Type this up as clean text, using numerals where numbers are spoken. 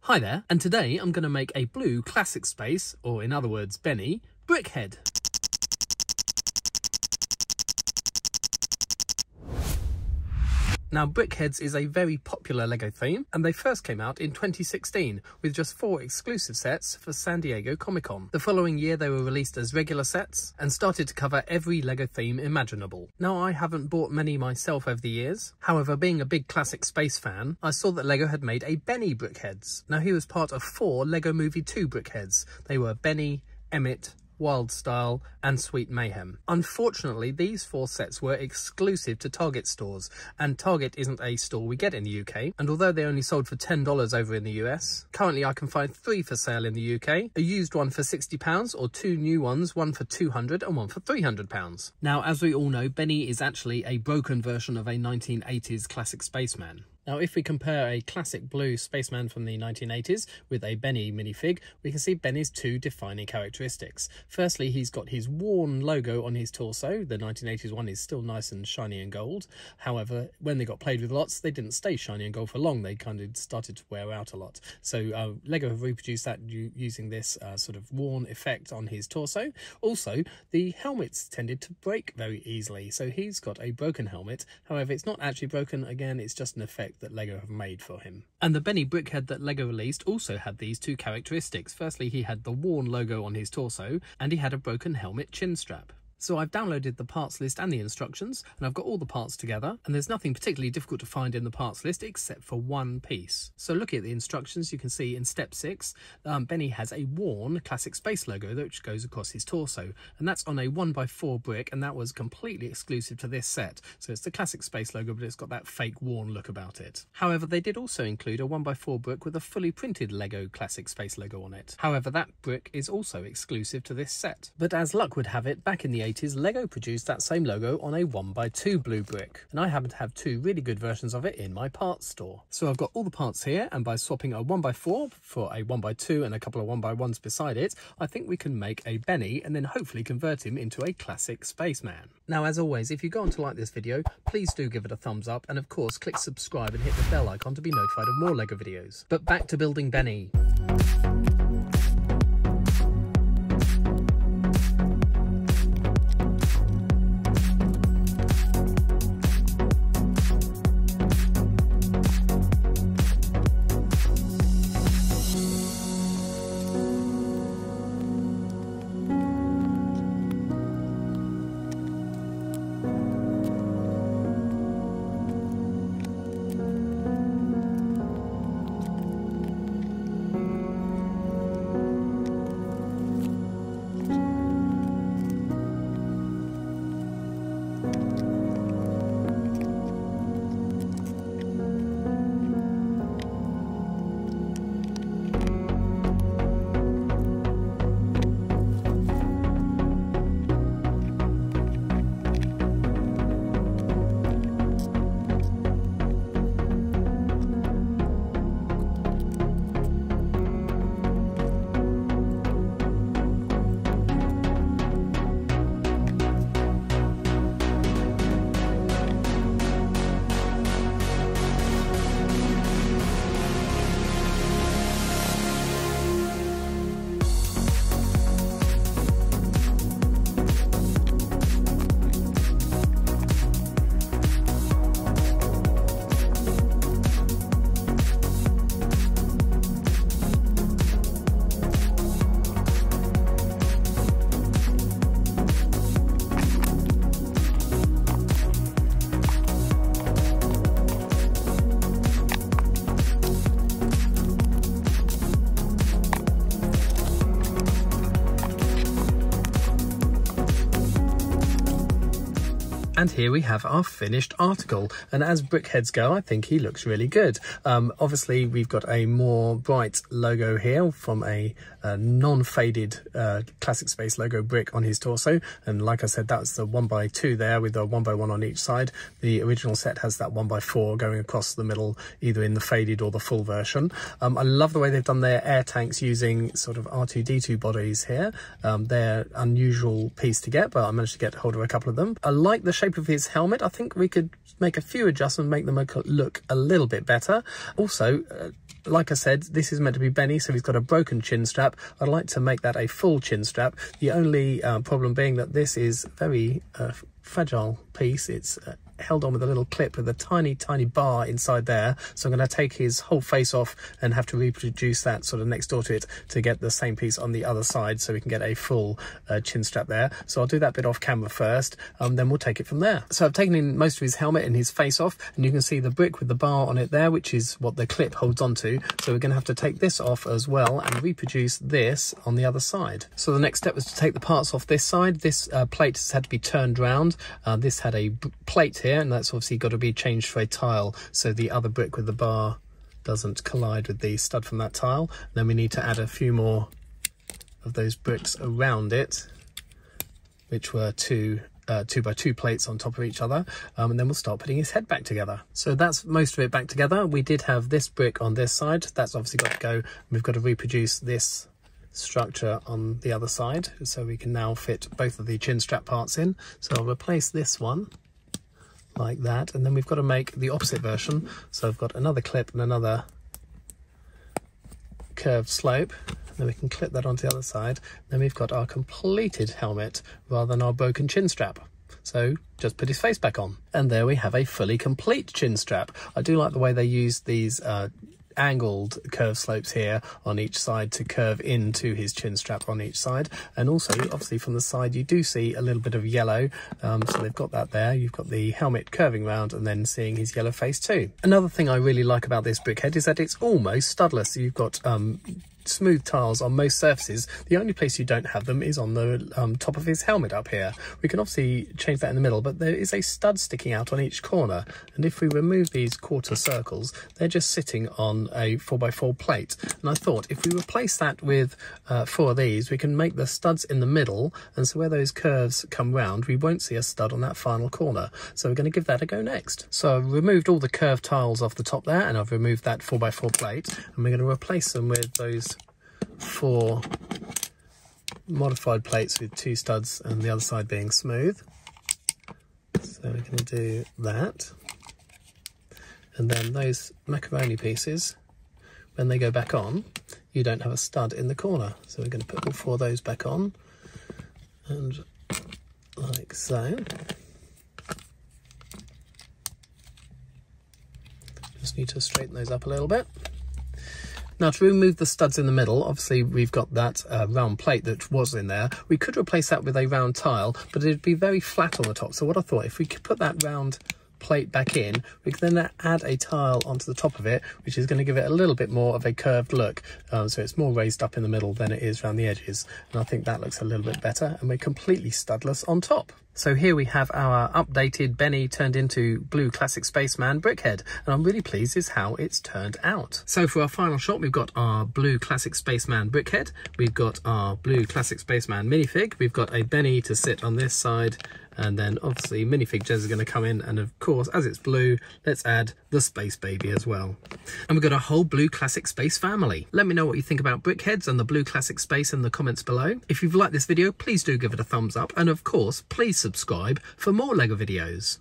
Hi there, and today I'm going to make a blue classic space, or in other words Benny, Brickhead. Now, Brickheadz is a very popular LEGO theme, and they first came out in 2016 with just 4 exclusive sets for San Diego Comic-Con. The following year they were released as regular sets and started to cover every LEGO theme imaginable. Now, I haven't bought many myself over the years. However, being a big classic space fan, I saw that LEGO had made a Benny Brickheadz. Now, he was part of 4 LEGO Movie 2 Brickheadz. They were Benny, Emmett, Wild Style and Sweet Mayhem. Unfortunately, these 4 sets were exclusive to Target stores, and Target isn't a store we get in the UK, and although they only sold for $10 over in the US, currently I can find 3 for sale in the UK, a used one for £60 or 2 new ones, one for £200 and one for £300. Now, as we all know, Benny is actually a broken version of a 1980s classic spaceman. Now, if we compare a classic blue spaceman from the 1980s with a Benny minifig, we can see Benny's 2 defining characteristics. Firstly, he's got his worn logo on his torso. The 1980s one is still nice and shiny and gold. However, when they got played with lots, they didn't stay shiny and gold for long. They kind of started to wear out a lot. So LEGO have reproduced that using this sort of worn effect on his torso. Also, the helmets tended to break very easily. So he's got a broken helmet. However, it's not actually broken. Again, it's just an effect that LEGO have made for him. And the Benny Brickhead that LEGO released also had these 2 characteristics. Firstly, he had the worn logo on his torso, and he had a broken helmet chin strap. So I've downloaded the parts list and the instructions, and I've got all the parts together, and there's nothing particularly difficult to find in the parts list except for one piece. So looking at the instructions, you can see in step 6, Benny has a worn classic space logo which goes across his torso, and that's on a 1x4 brick, and that was completely exclusive to this set. So it's the classic space logo, but it's got that fake worn look about it. However, they did also include a 1x4 brick with a fully printed LEGO classic space logo on it. However, that brick is also exclusive to this set. But as luck would have it, back in the 80s, LEGO produced that same logo on a 1x2 blue brick, and I happen to have 2 really good versions of it in my parts store. So I've got all the parts here, and by swapping a 1x4 for a 1x2 and a couple of 1x1s beside it, I think we can make a Benny and then hopefully convert him into a classic spaceman. Now, as always, if you go on to like this video, please do give it a thumbs up, and of course click subscribe and hit the bell icon to be notified of more LEGO videos. But back to building Benny. And here we have our finished article, and as Brickheadz go, I think he looks really good. Obviously we've got a more bright logo here from a non-faded classic space logo brick on his torso, and like I said, that's the 1x2 there with the 1x1 on each side. The original set has that 1x4 going across the middle, either in the faded or the full version. I love the way they've done their air tanks using sort of R2-D2 bodies here. They're unusual piece to get, but I managed to get hold of a couple of them. I like the shape of his helmet. I think we could make a few adjustments, make them look a little bit better. Also, like I said, this is meant to be Benny, so he's got a broken chin strap. I'd like to make that a full chin strap. The only problem being that this is a very fragile piece. It's held on with a little clip with a tiny bar inside there, so I'm going to take his whole face off and have to reproduce that sort of next door to it to get the same piece on the other side, so we can get a full chin strap there. So I'll do that bit off camera first, then we'll take it from there. So I've taken in most of his helmet and his face off, and you can see the brick with the bar on it there, which is what the clip holds onto. So we're going to have to take this off as well and reproduce this on the other side. So the next step was to take the parts off this side. This plate has had to be turned round. This had a plate here, and that's obviously got to be changed for a tile, so the other brick with the bar doesn't collide with the stud from that tile. And then we need to add a few more of those bricks around it, which were two 2x2 plates on top of each other, and then we'll start putting his head back together. So that's most of it back together. We did have this brick on this side, that's obviously got to go. We've got to reproduce this structure on the other side, so we can now fit both of the chin strap parts in. So I'll replace this one like that, and then we've got to make the opposite version. So I've got another clip and another curved slope, then we can clip that onto the other side. Then we've got our completed helmet rather than our broken chin strap. So just put his face back on, and there we have a fully complete chin strap. I do like the way they use these angled curved slopes here on each side to curve into his chin strap on each side, and also obviously from the side you do see a little bit of yellow, so they've got that there. You've got the helmet curving round and then seeing his yellow face too. Another thing I really like about this Brickhead is that it's almost studless. You've got smooth tiles on most surfaces. The only place you don't have them is on the top of his helmet up here. We can obviously change that in the middle, but there is a stud sticking out on each corner, and if we remove these quarter circles, they're just sitting on a 4x4 plate. And I thought if we replace that with 4 of these, we can make the studs in the middle, and so where those curves come round, we won't see a stud on that final corner. So we're going to give that a go next. So I've removed all the curved tiles off the top there, and I've removed that 4x4 plate, and we're going to replace them with those 4 modified plates with 2 studs and the other side being smooth. So we're going to do that, and then those macaroni pieces, when they go back on, you don't have a stud in the corner, so we're going to put all 4 of those back on, and like so. Just need to straighten those up a little bit. Now, to remove the studs in the middle, obviously we've got that round plate that was in there. We could replace that with a round tile, but it'd be very flat on the top. So what I thought, if we could put that round plate back in, we can then add a tile onto the top of it, which is going to give it a little bit more of a curved look. So it's more raised up in the middle than it is around the edges. And I think that looks a little bit better, and we're completely studless on top. So here we have our updated Benny turned into blue classic spaceman Brickhead, and I'm really pleased with how it's turned out. So for our final shot, we've got our blue classic spaceman Brickhead, we've got our blue classic spaceman minifig, we've got a Benny to sit on this side, and then obviously minifig Jez is going to come in, and of course, as it's blue, let's add the space baby as well. And we've got a whole blue classic space family. Let me know what you think about Brickheads and the blue classic space in the comments below. If you've liked this video, please do give it a thumbs up, and of course, please subscribe for more LEGO videos.